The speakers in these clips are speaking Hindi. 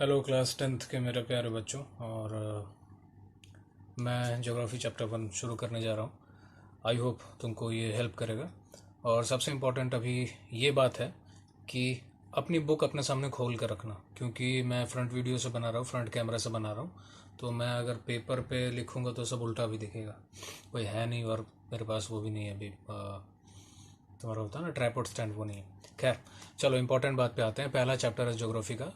हेलो क्लास 10th के मेरे प्यारे बच्चों। और मैं ज्योग्राफी चैप्टर 1 शुरू करने जा रहा हूँ। आई होप तुमको ये हेल्प करेगा। और सबसे इम्पोर्टेंट अभी ये बात है कि अपनी बुक अपने सामने खोल कर रखना, क्योंकि मैं फ्रंट वीडियो से बना रहा हूँ, फ्रंट कैमरा से बना रहा हूँ। तो मैं अगर पेपर पे लिखूँगा तो सब उल्टा भी दिखेगा। कोई है नहीं, और मेरे पास वो भी नहीं है अभी, तुम्हारा होता है ना ट्राइपॉड स्टैंड, वो नहीं है। खैर चलो इम्पोर्टेंट बात पे आते हैं। पहला चैप्टर है ज्योग्राफी का।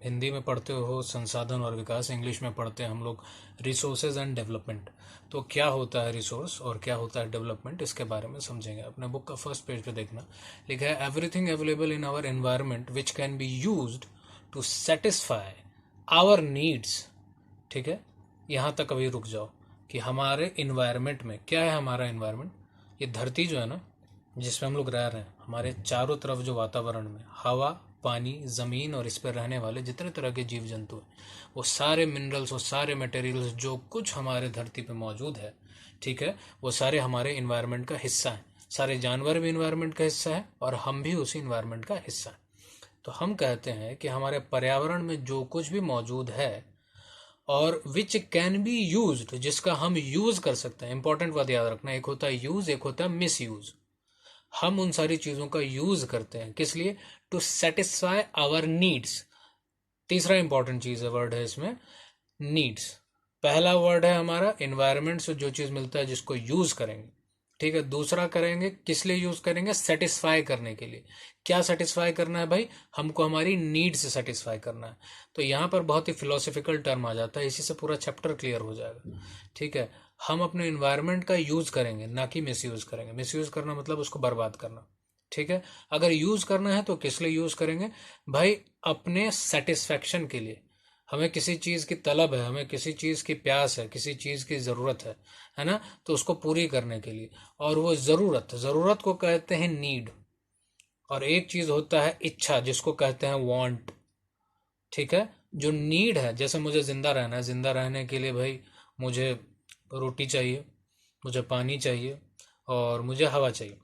हिंदी में पढ़ते हो संसाधन और विकास, इंग्लिश में पढ़ते हैं हम लोग रिसोर्सेज एंड डेवलपमेंट। तो क्या होता है रिसोर्स और क्या होता है डेवलपमेंट, इसके बारे में समझेंगे। अपने बुक का फर्स्ट पेज पे देखना, लिखा है everything available in our environment which can be used to satisfy our needs. ठीक है, यहाँ तक अभी रुक जाओ कि हमारे इन्वायरमेंट में क्या है। हमारा इन्वायरमेंट, ये धरती जो है ना जिसमें हम लोग रह रहे हैं, हमारे चारों तरफ जो वातावरण में हवा, पानी, ज़मीन और इस पर रहने वाले जितने तरह के जीव जंतु हैं, वो सारे मिनरल्स, वो सारे मटेरियल्स जो कुछ हमारे धरती पे मौजूद है, ठीक है, वो सारे हमारे इन्वायरमेंट का हिस्सा हैं। सारे जानवर भी इन्वायरमेंट का हिस्सा है और हम भी उसी इन्वायरमेंट का हिस्सा है। तो हम कहते हैं कि हमारे पर्यावरण में जो कुछ भी मौजूद है और विच कैन बी यूज्ड, जिसका हम यूज कर सकते हैं। इंपॉर्टेंट बात याद रखना, एक होता है यूज, एक होता है मिस यूज। हम उन सारी चीजों का यूज करते हैं किस लिए? To satisfy our needs. तीसरा इंपॉर्टेंट चीज है, वर्ड है इसमें नीड्स। पहला वर्ड है हमारा एनवायरनमेंट से जो चीज मिलता है जिसको यूज करेंगे, ठीक है। दूसरा करेंगे किस लिए यूज करेंगे? सेटिस्फाई करने के लिए। क्या सेटिस्फाई करना है भाई? हमको हमारी नीड से सेटिस्फाई करना है। तो यहाँ पर बहुत ही फिलोसफिकल टर्म आ जाता है, इसी से पूरा चैप्टर क्लियर हो जाएगा, ठीक है। हम अपने इन्वायरमेंट का यूज करेंगे, ना कि मिस यूज करेंगे। मिस यूज करना मतलब उसको बर्बाद करना, ठीक है। अगर यूज करना है तो किस लिए यूज करेंगे भाई? अपने सेटिस्फेक्शन के लिए। हमें किसी चीज की तलब है, हमें किसी चीज की प्यास है, किसी चीज की जरूरत है ना, तो उसको पूरी करने के लिए। और वो जरूरत, जरूरत को कहते हैं नीड। और एक चीज होता है इच्छा, जिसको कहते हैं वांट, ठीक है। जो नीड है, जैसे मुझे जिंदा रहना है, जिंदा रहने के लिए भाई मुझे रोटी चाहिए, मुझे पानी चाहिए और मुझे हवा चाहिए,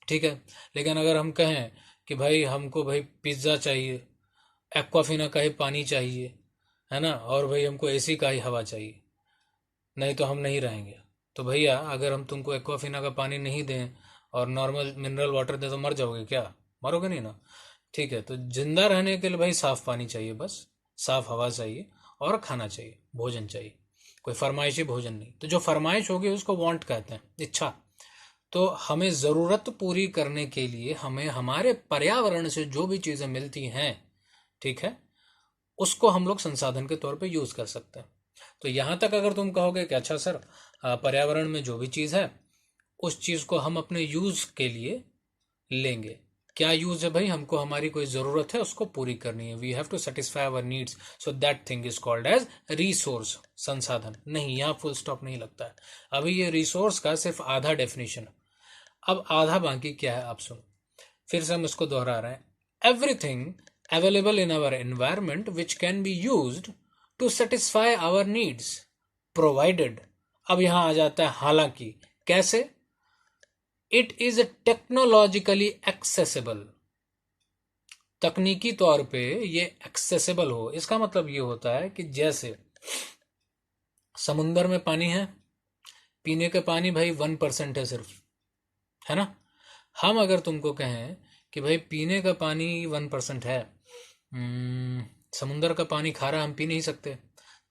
ठीक है। लेकिन अगर हम कहें कि भाई हमको भाई पिज्ज़ा चाहिए, एक्वाफिना का ही पानी चाहिए, है ना, और भाई हमको एसी का ही हवा चाहिए, नहीं तो हम नहीं रहेंगे। तो भैया अगर हम तुमको एक्वाफिना का पानी नहीं दें और नॉर्मल मिनरल वाटर दें तो मर जाओगे क्या? मरोगे नहीं ना, ठीक है। तो जिंदा रहने के लिए भाई साफ पानी चाहिए, बस साफ हवा चाहिए और खाना चाहिए, भोजन चाहिए। कोई फरमाइशी भोजन नहीं। तो जो फरमाइश होगी उसको वांट कहते हैं, इच्छा। तो हमें ज़रूरत पूरी करने के लिए हमें हमारे पर्यावरण से जो भी चीज़ें मिलती हैं, ठीक है, उसको हम लोग संसाधन के तौर पे यूज़ कर सकते हैं। तो यहाँ तक अगर तुम कहोगे कि अच्छा सर, पर्यावरण में जो भी चीज़ है उस चीज़ को हम अपने यूज़ के लिए लेंगे। क्या यूज़ है भाई? हमको हमारी कोई ज़रूरत है उसको पूरी करनी है। We have to satisfy our needs, so that thing is called as resource, संसाधन। नहीं, यहाँ फुल स्टॉप नहीं लगता है। अभी ये रिसोर्स का सिर्फ आधा डेफिनेशन है, अब आधा बाकी क्या है आप सुनो। फिर से हम इसको दोहरा रहे हैं। Everything available in our environment which can be used to satisfy our needs provided. अब यहां आ जाता है हालांकि। कैसे? It is technologically accessible. तकनीकी तौर पे ये एक्सेसिबल हो, इसका मतलब ये होता है कि जैसे समुंदर में पानी है, पीने का पानी भाई 1% है सिर्फ, है ना। हम अगर तुमको कहें कि भाई पीने का पानी 1% है, समुंदर का पानी खारा, हम पी नहीं सकते।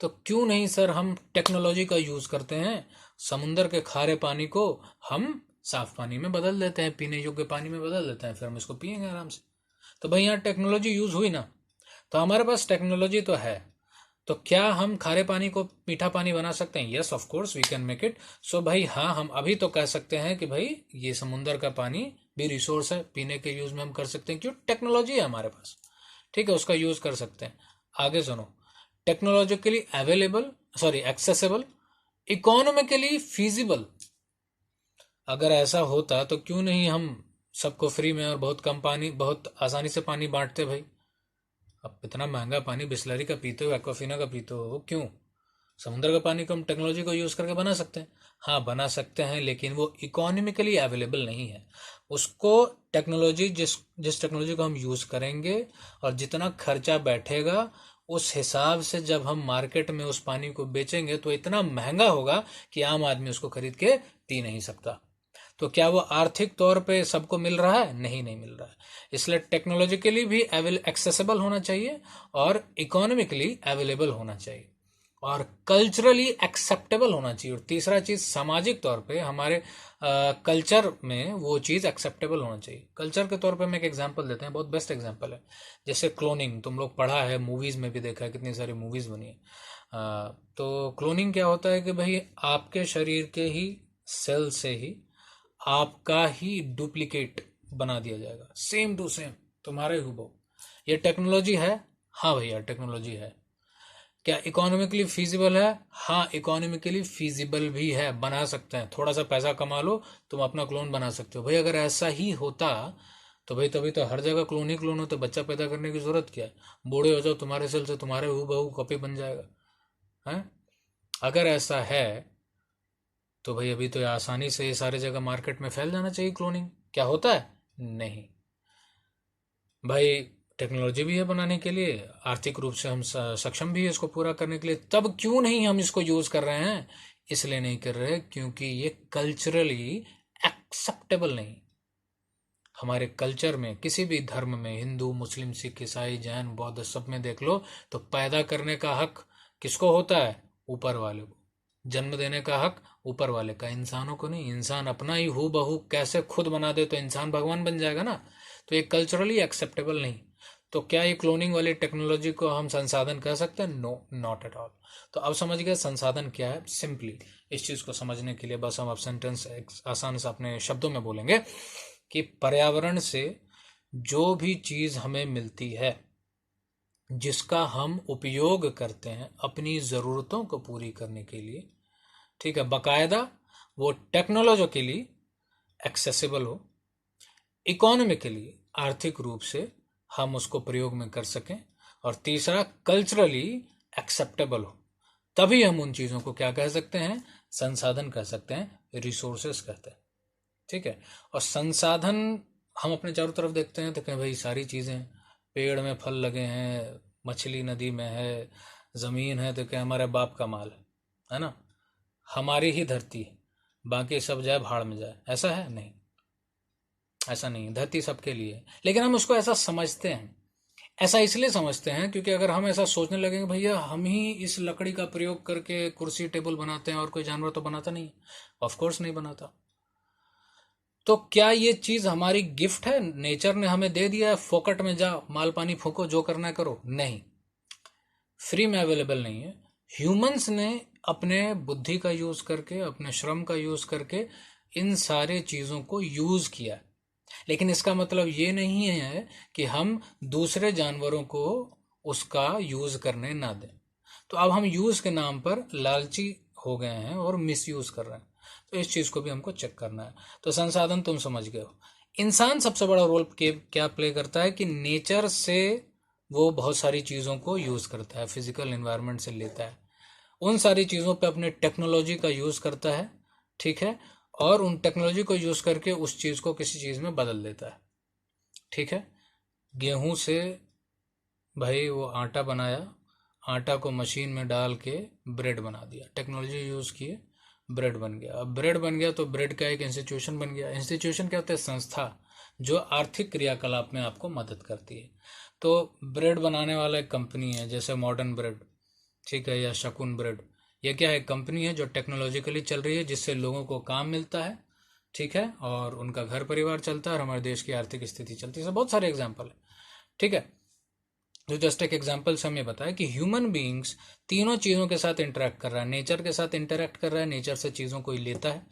तो क्यों नहीं सर, हम टेक्नोलॉजी का यूज़ करते हैं, समुंदर के खारे पानी को हम साफ पानी में बदल देते हैं, पीने योग्य पानी में बदल देते हैं, फिर हम इसको पियेंगे आराम से। तो भाई यहाँ टेक्नोलॉजी यूज़ हुई ना। तो हमारे पास टेक्नोलॉजी तो है, तो क्या हम खारे पानी को मीठा पानी बना सकते हैं? Yes of course we can make it. So भाई हाँ, हम अभी तो कह सकते हैं कि भाई ये समुंदर का पानी भी रिसोर्स है, पीने के यूज में हम कर सकते हैं, क्यों? टेक्नोलॉजी है हमारे पास, ठीक है, उसका यूज कर सकते हैं। आगे सुनो, technologically available, sorry accessible, economically feasible. अगर ऐसा होता तो क्यों नहीं हम सबको फ्री में और बहुत कम पानी, बहुत आसानी से पानी बांटते भाई। अब इतना महंगा पानी बिस्लरी का पीते हो, एक्वाफिना का पीते हो, क्यों? समुद्र का पानी को हम टेक्नोलॉजी को यूज़ करके बना सकते हैं। हाँ बना सकते हैं, लेकिन वो इकोनॉमिकली अवेलेबल नहीं है। उसको टेक्नोलॉजी, जिस जिस टेक्नोलॉजी को हम यूज़ करेंगे और जितना खर्चा बैठेगा उस हिसाब से जब हम मार्केट में उस पानी को बेचेंगे तो इतना महंगा होगा कि आम आदमी उसको खरीद के पी नहीं सकता। तो क्या वो आर्थिक तौर पे सबको मिल रहा है? नहीं, नहीं मिल रहा है। इसलिए टेक्नोलॉजिकली भी एक्सेसिबल होना चाहिए और इकोनॉमिकली अवेलेबल होना चाहिए और कल्चरली एक्सेप्टेबल होना चाहिए। और तीसरा चीज, सामाजिक तौर पे हमारे कल्चर में वो चीज एक्सेप्टेबल होना चाहिए। कल्चर के तौर पे मैं एक एग्जांपल देते हैं, बहुत बेस्ट एग्जांपल है। जैसे क्लोनिंग, तुम लोग पढ़ा है, मूवीज में भी देखा है, कितनी सारी मूवीज बनी है। तो क्लोनिंग क्या होता है कि भाई आपके शरीर के ही सेल से ही आपका ही डुप्लीकेट बना दिया जाएगा, सेम टू सेम तुम्हारे हूबहू। ये टेक्नोलॉजी है? हाँ भैया, टेक्नोलॉजी है। क्या इकोनॉमिकली फीजिबल है? हाँ, इकोनॉमिकली फीजिबल भी है, बना सकते हैं। थोड़ा सा पैसा कमा लो, तुम अपना क्लोन बना सकते हो। भाई अगर ऐसा ही होता तो भाई तभी तो हर जगह क्लोन ही क्लोन होते। बच्चा पैदा करने की जरूरत क्या है? बूढ़े हो जाओ, तुम्हारे सेल से तुम्हारे हूबहू कॉपी बन जाएगा है। अगर ऐसा है तो भाई अभी तो आसानी से ये सारे जगह मार्केट में फैल जाना चाहिए क्लोनिंग। क्या होता है? नहीं भाई, टेक्नोलॉजी भी है बनाने के लिए, आर्थिक रूप से हम सक्षम भी है इसको पूरा करने के लिए, तब क्यों नहीं हम इसको यूज कर रहे हैं? इसलिए नहीं कर रहे क्योंकि ये कल्चरली एक्सेप्टेबल नहीं। हमारे कल्चर में, किसी भी धर्म में, हिंदू, मुस्लिम, सिख, ईसाई, जैन, बौद्ध, सब में देख लो तो पैदा करने का हक किसको होता है? ऊपर वाले को। जन्म देने का हक ऊपर वाले का, इंसानों को नहीं। इंसान अपना ही हू बहू कैसे खुद बना दे तो इंसान भगवान बन जाएगा ना। तो ये कल्चरली एक्सेप्टेबल नहीं। तो क्या ये क्लोनिंग वाली टेक्नोलॉजी को हम संसाधन कह सकते हैं? No, not at all. तो अब समझ गए संसाधन क्या है। सिंपली इस चीज को समझने के लिए बस हम अब सेंटेंस आसान से अपने शब्दों में बोलेंगे कि पर्यावरण से जो भी चीज हमें मिलती है, जिसका हम उपयोग करते हैं अपनी ज़रूरतों को पूरी करने के लिए, ठीक है, बकायदा वो टेक्नोलॉजिकली एक्सेसिबल हो, इकोनॉमिकली आर्थिक रूप से हम उसको प्रयोग में कर सकें, और तीसरा कल्चरली एक्सेप्टेबल हो, तभी हम उन चीज़ों को क्या कह सकते हैं? संसाधन कह सकते हैं, रिसोर्सेस कहते हैं। ठीक है। और संसाधन हम अपने चारों तरफ देखते हैं तो कहें भाई सारी चीज़ें, पेड़ में फल लगे हैं, मछली नदी में है, ज़मीन है तो क्या हमारे बाप का माल है ना, हमारी ही धरती है, बाकी सब जाए भाड़ में जाए, ऐसा है? नहीं, ऐसा नहीं है। धरती सबके लिए है, लेकिन हम उसको ऐसा समझते हैं। ऐसा इसलिए समझते हैं क्योंकि अगर हम ऐसा सोचने लगेंगे भैया हम ही इस लकड़ी का प्रयोग करके कुर्सी टेबल बनाते हैं और कोई जानवर तो बनाता नहीं, ऑफ कोर्स नहीं बनाता, तो क्या ये चीज हमारी गिफ्ट है? नेचर ने हमें दे दिया है, फोकट में जाओ माल पानी फूको, जो करना है करो? नहीं, फ्री में अवेलेबल नहीं है। ह्यूमंस ने अपने बुद्धि का यूज करके, अपने श्रम का यूज करके इन सारे चीजों को यूज किया, लेकिन इसका मतलब ये नहीं है कि हम दूसरे जानवरों को उसका यूज करने ना दें। तो अब हम यूज के नाम पर लालची हो गए हैं और मिस यूज कर रहे हैं, तो इस चीज को भी हमको चेक करना है। तो संसाधन तुम समझ गए हो। इंसान सबसे बड़ा रोल क्या प्ले करता है कि नेचर से वो बहुत सारी चीजों को यूज करता है, फिजिकल एनवायरनमेंट से लेता है, उन सारी चीजों पे अपने टेक्नोलॉजी का यूज करता है, ठीक है, और उन टेक्नोलॉजी को यूज करके उस चीज को किसी चीज में बदल देता है। ठीक है, गेहूं से भाई वो आटा बनाया, आटा को मशीन में डाल के ब्रेड बना दिया, टेक्नोलॉजी यूज किए, ब्रेड बन गया। अब ब्रेड बन गया तो ब्रेड का एक इंस्टीट्यूशन बन गया। इंस्टीट्यूशन क्या होता है? संस्था, जो आर्थिक क्रियाकलाप में आपको मदद करती है। तो ब्रेड बनाने वाला एक कंपनी है, जैसे मॉडर्न ब्रेड, ठीक है, या शकुन ब्रेड, ये क्या है? कंपनी है जो टेक्नोलॉजिकली चल रही है, जिससे लोगों को काम मिलता है, ठीक है, और उनका घर परिवार चलता है और हमारे देश की आर्थिक स्थिति चलती है। बहुत सारे एग्जाम्पल है, ठीक है। जो जस्ट एक एग्जाम्पल से हमें बताया कि ह्यूमन बीइंग्स तीनों चीज़ों के साथ इंटरेक्ट कर रहा है, नेचर के साथ इंटरेक्ट कर रहा है, नेचर से चीज़ों को ही लेता है,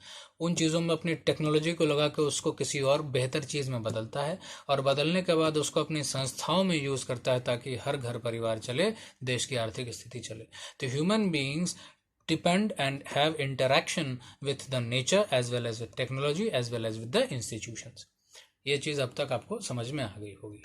उन चीज़ों में अपनी टेक्नोलॉजी को लगा के उसको किसी और बेहतर चीज़ में बदलता है, और बदलने के बाद उसको अपनी संस्थाओं में यूज़ करता है ताकि हर घर परिवार चले, देश की आर्थिक स्थिति चले। तो human beings depend and have interaction with the nature as well as with technology as well as with the institutions। ये चीज़ अब तक आपको समझ में आ गई होगी।